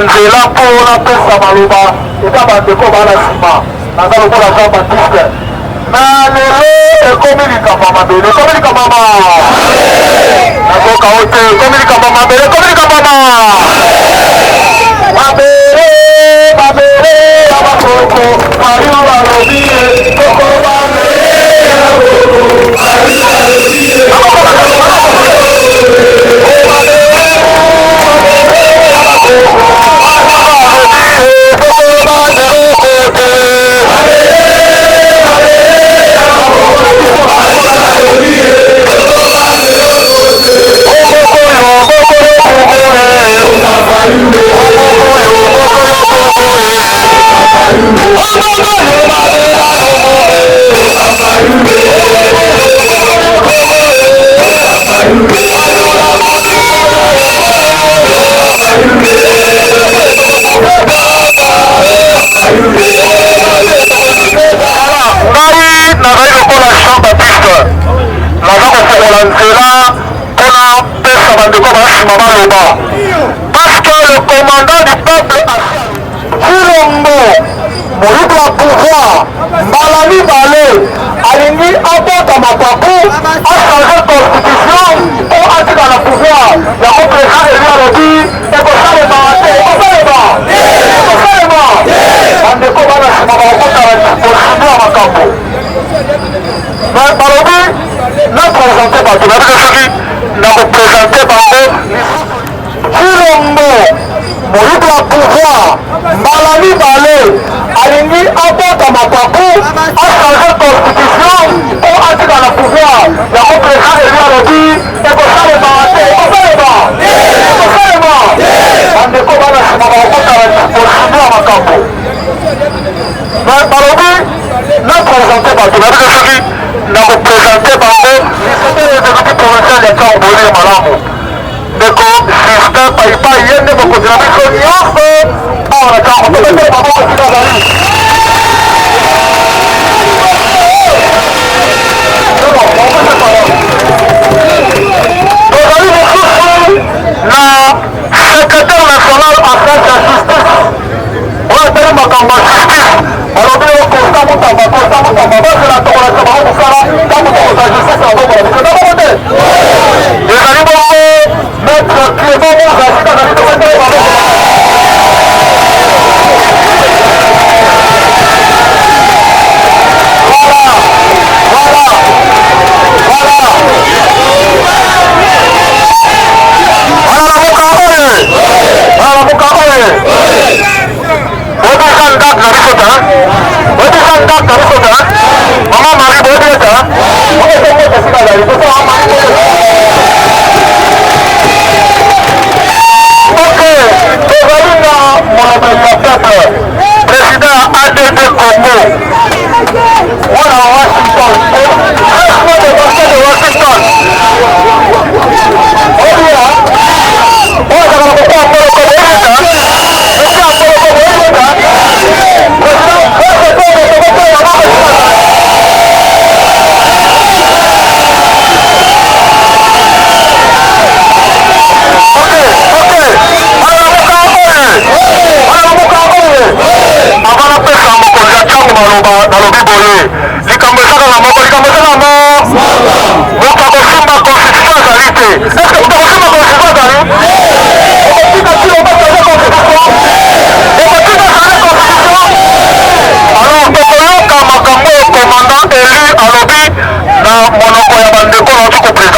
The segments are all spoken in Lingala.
nzela mpona pesa maloba eza bandeko bana nsima naza lokola Jean Baptiste na lelo ekomi likambo mabele ekomi likambo nakoka ote ekomi likambo mabele ekomi likambo mabele mabele ya bakoko mayu balobi koko bamele ya boko mayu parce que le commandant du peuple Chilombo moïse wa pouvoir Malami Balé alingi apota mapapu achanger constitution pour entrer dans le pouvoir ya président Eli alobi ekosalema te ekosalema bandeko bana nsima bakotala liposidi ya makambo balobi na présente bato nabika soki na koprésente bango Chilombo moïse wa pouvoir Malami Balé alingi apota mapapu achanger constitution pour entrer dans le pouvoir ya président Eli alobi ekosalema te ekosalema bandeko bana nsima bakotala liposidi ya makambo balobi na présente bato nabika soki na koprésente bango exécutif provincial ya Kamboli malamu ndeko Justin Paipai ye nde mokonzi na biso nyonso awa na Kambo topesele maboko tika zali tozali mosusu na secrétaire national affaire ya justice oyo etali makambo ya justice balobi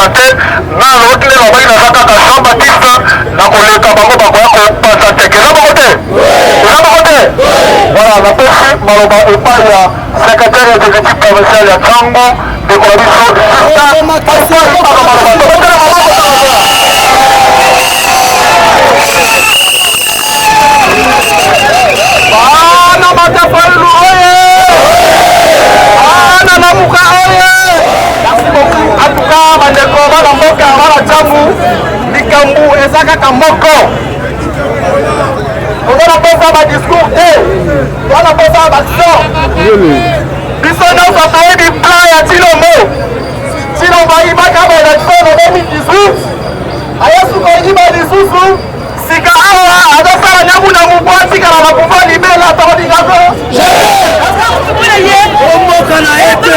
présente na l'autre le babaki na kaka Jean Baptiste na koleka bango bakoya kopasa teke eza bango te voilà napesi maloba epai ya secrétaire exécutif provincial ya Tsango dekola biso bana matafailu oye bana namuka oye atuka bandeko bana mboka bana Tsangu likambu eza kaka moko ozana mposa badiscours te ozana mposa baction biso nyonso toyebi plan ya Tshilombo ayibaka baélection na 2018 ayasuka oyiba lisusu sika awa azosala nyamu na mubu atikala na pouvoir libela tokolingako omoka na ete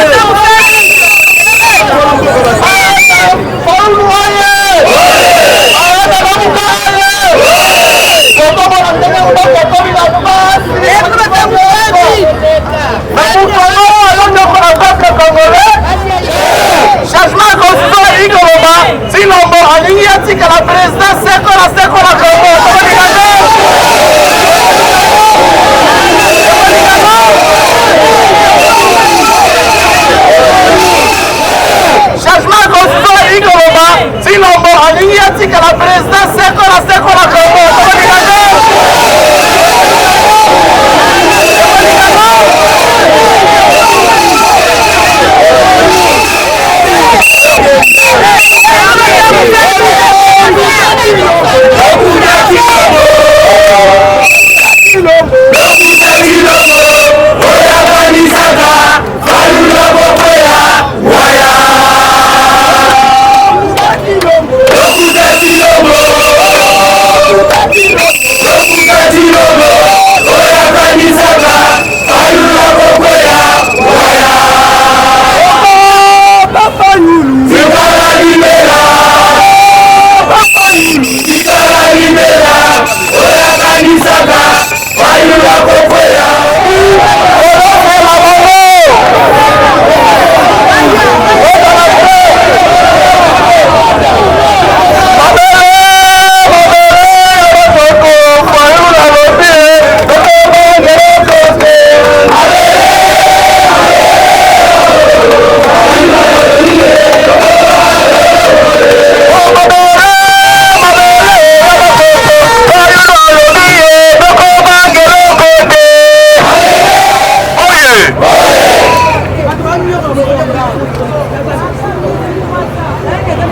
changement constitution ikoloba Tshilombo alingi atikala président sekola Kongo changement constitution ikoloba Tshilombo alingi atikala président sekola Kongo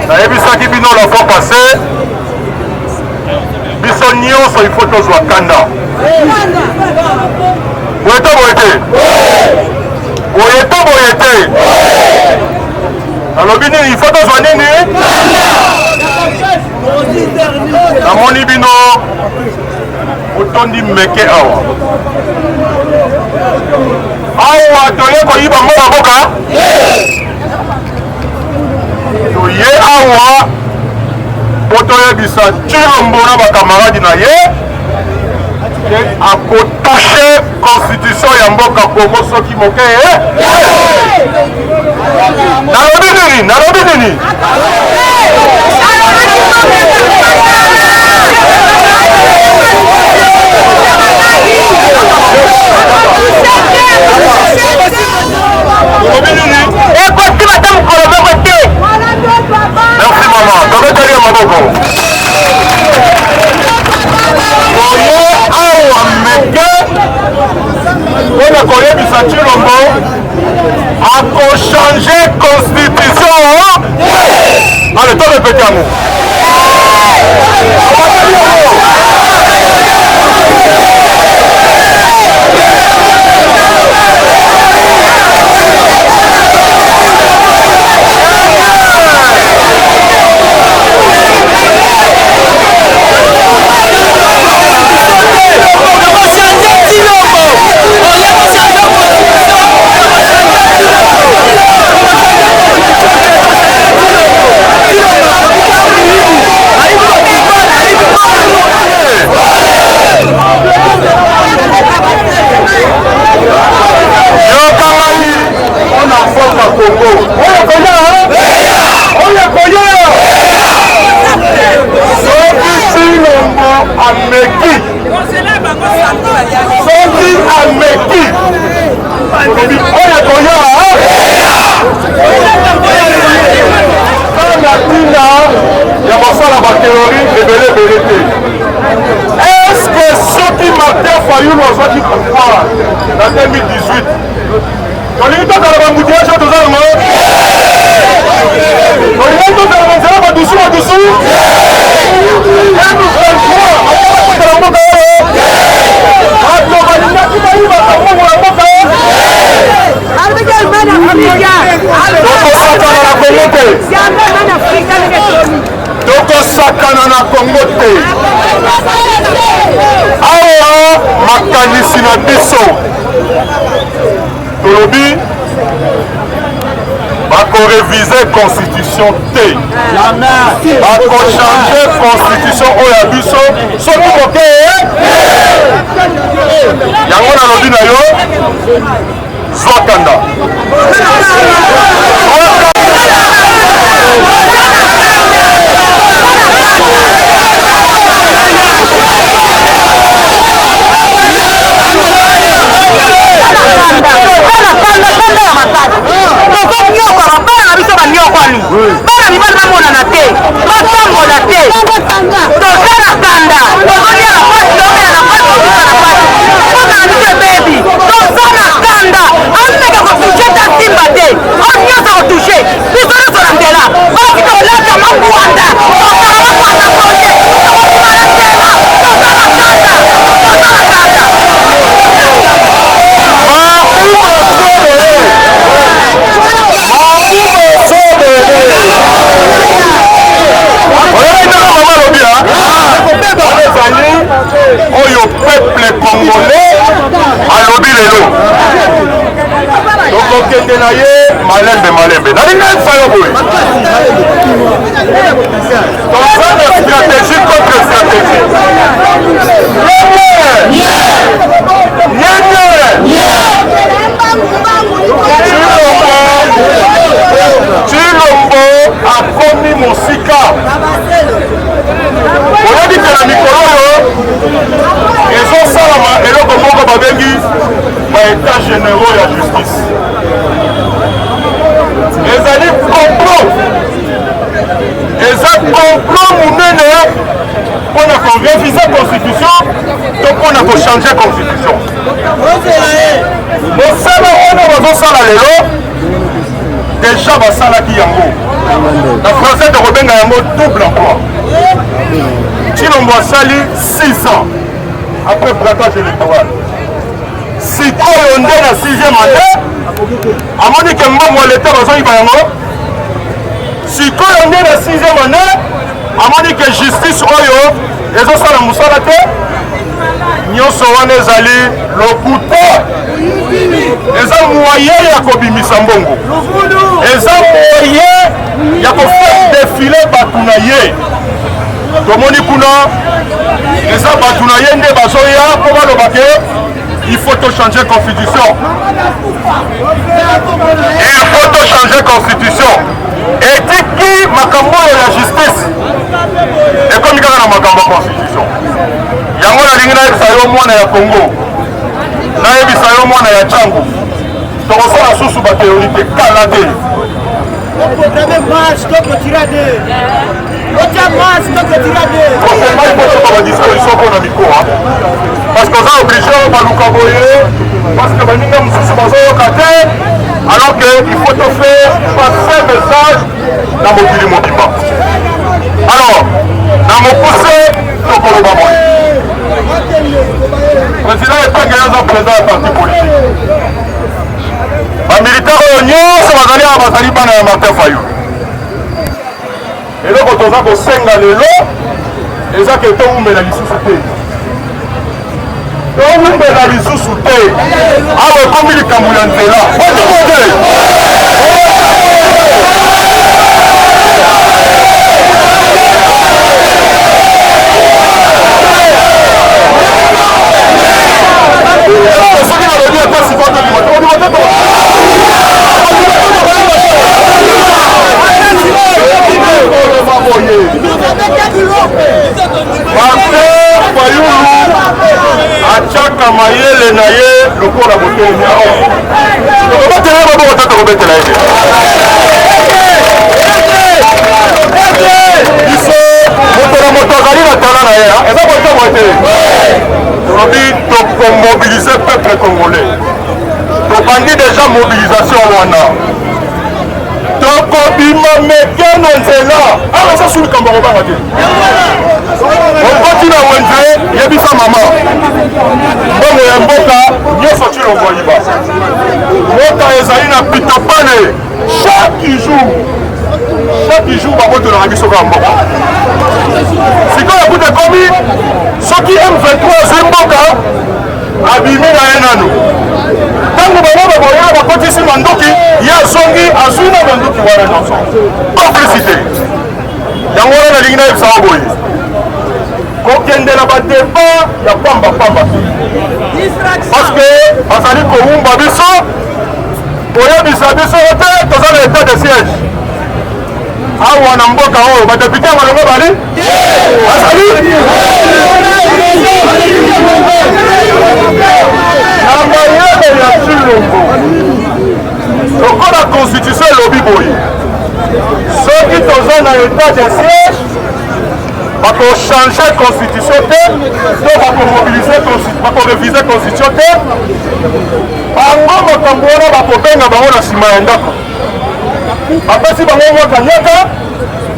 nayebisaki bino la fois passé biso nyonso il faut tozwa kanda boye te nalobi nini il faut tozwa nini namoni bino otondi meke awa toye koyiba ngo baboka toye awa po toyebisa Tshilombo na bakamaradi na ye akotouche constitution ya mboka Kongo soki moke nalobi nini merci maman toketalia maboko oye awa meke mpona koyebisa Tshilombo akochange constitution ale to répéte yango Est-ce que ceux qui Martin Fayulu azwaki pouvoir en 2018 tolingi tozala bambutiyage tozala ngo tolingi tozala banzela badusu bato balingaki bayibaka mbongo na mboka tokosakana na Kongo te. Awa makanisi na biso tolobi bakorevize constitution te, bakochange constitution oyo ya biso soki koke yango nalobi na yo zwakanda bana mibali bamonana te batambola te toza na kanda tozolia na pasi toomela na pasi tozuka na pasi mpona na biso ebebi toza na kanda ameka kotushe ta simba te onyonso kotushe biso nyonso na nzela basi tolata mangwanda tozala bakwata proje tokokima na nzela toza na kanda oyo peuple congolais alobi lelo tokokende na ye malembe nalinga efayo boye toza na stratégie contre stratégie Chilombo akomi mosika oyebi te na mikolo oyo ezosalama eloko moko babengi baétat généraux ya justice ezali complot eza complot monene mpona korevise constitution to mpona kochange constitution mosala wana bazosala lelo deja basalaki yango na français tokobenga yango double emploi. Chilombo asali 6 ans après braquage électoral. Sikoyo nde na 6e année amoni ke mbongo ya leta bazoyiba yango. Sikoyo nde na 6e année amoni ke justice oyo ezosala mosala te. Nyonso wana ezali lokuta eza moyen ya kobimisa mbongo, eza moyen ya kofaire défile bato na ye. Tomoni kuna eza bato na ye nde bazoya mpo baloba ke il faut to changer constitution, il faut to changer constitution. Etiki makambo ya justice ekomi kaka na makambo ya constitution. Yango nalingi nayebisa yo mwana ya Congo, nayebisa yo mwana ya Tchangu, tokosala susu bateori te kala te. Forcément, il faut que la disposition pour la micro. Parce qu'on a obligé de nous parce que nous sommes alors qu'il faut te faire passer un message dans mon pays mobile. Alors, dans mon poussé, nous pouvons pas mourir. Le président est pas gagné dans le président du parti politique. Les militaires oignons sont allés à Basaliban et à Martin Fayulu. Et là, quand on a que 5 dans le lot, et ça que tout le monde a dit sous sauté. Tout le monde a dit sous sauté. Alors, comme il est camoulanté là, achaka mayele na ye lokola botoni yao tokobetela ye baboko ta tokobetela ye biso moto na moto Et ça peut être voté. Aujourd'hui, pour mobiliser le peuple congolais. Pour bandir déjà mobilisation wana. Donc, on mekeno nzela. Ah, ça sur le Cameroun va rater. On continue à Wendé, il y a bisa maman. Bon, il y a un boka, il y a sorti le voyiba. Boka ezali na pitopane. Chaque jour, par contre, on a mis sur le mboka. Si quand il y a commis, ceux qui aiment 23 mboka, abîmé na enano. Tango bango baboya bakotisi mandoki ya zongi azuna mandoki wana chanson. Complicité. Yango wana lingi na yebisa boye. Kokendela badebat ya pamba. Parce que bazali koumba biso koyebisa biso te toza na état de siège. Awa na mboka oyo badepute balongo bali bazali na mayele ya Chilombo lokola constitution elobi boye soki toza na état de siège bakochange constitution te to bakorevize constitution te bango makambo wana bakobenga bango na nsima ya ndako bapesi bango nyaka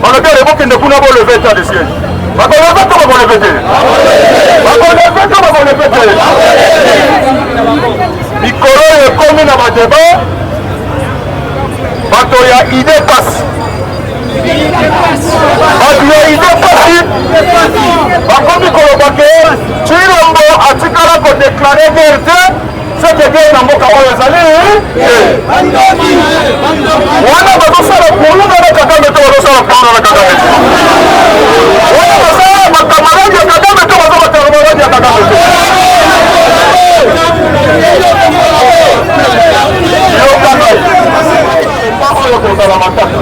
balobi alebokende kuna boleve état de siège bakoleve to bakoleve te bakoleve to bakoleve te mikolo oyo ekomi na badeba bato ya ide pasi bato ya ide pasi bakomi koloba ke Chilombo atikala kodeklare guerre te soki guerre na mboka oyo ezali wana bazosala kolunga na Kagame to bazosala kolunga na Kagame te wana bazala bakamaradi ya Kagame to baza bakamaradi ya Kagame te oyo kozala mataka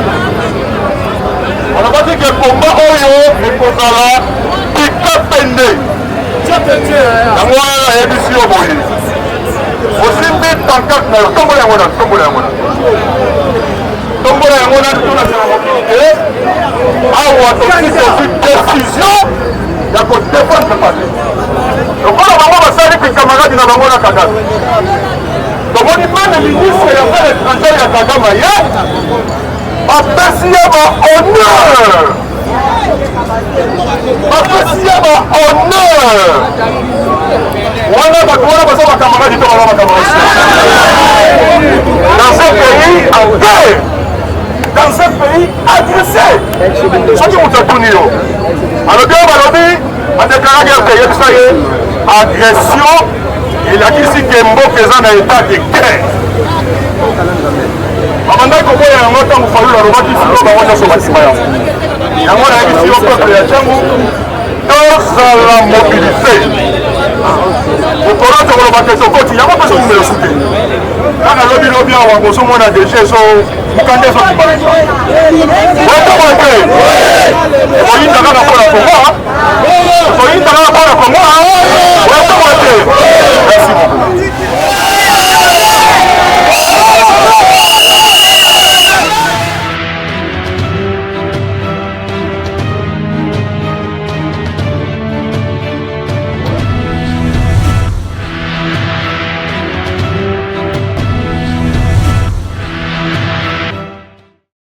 alobaki ke komba oyo ekozala pikapende yango wana nayebisi yo boye osimbi pancarte na yo tombola yango na tombola yango na tonasala mokili awa tosi décision ya kodefendre pate lokola bango basali pikamaradi na bango na Kagame tomoni meme ministre ya affaires étrangères ya Kagame ye bapesi ye bahonneur wana bato wana baza bakamaradi to baza bakamaradi dans un pays en guerre dans un pays agressé soki moto atuni yo alobi oyo balobi badeklare guerre te yebisa ye agression elakisi ke mboka eza na état de guerre babandaki koboya yango ntango falula alobaki siko bango nyonso bansima yango nayebisi yo peuple ya ntango tozala mobilise okolo tokolobaka ezokoti yango mpe sokumela sute kaka lobi awa bozomona deje mokande ezokimbalisa otomoke ekoyinda kaka mpona kongo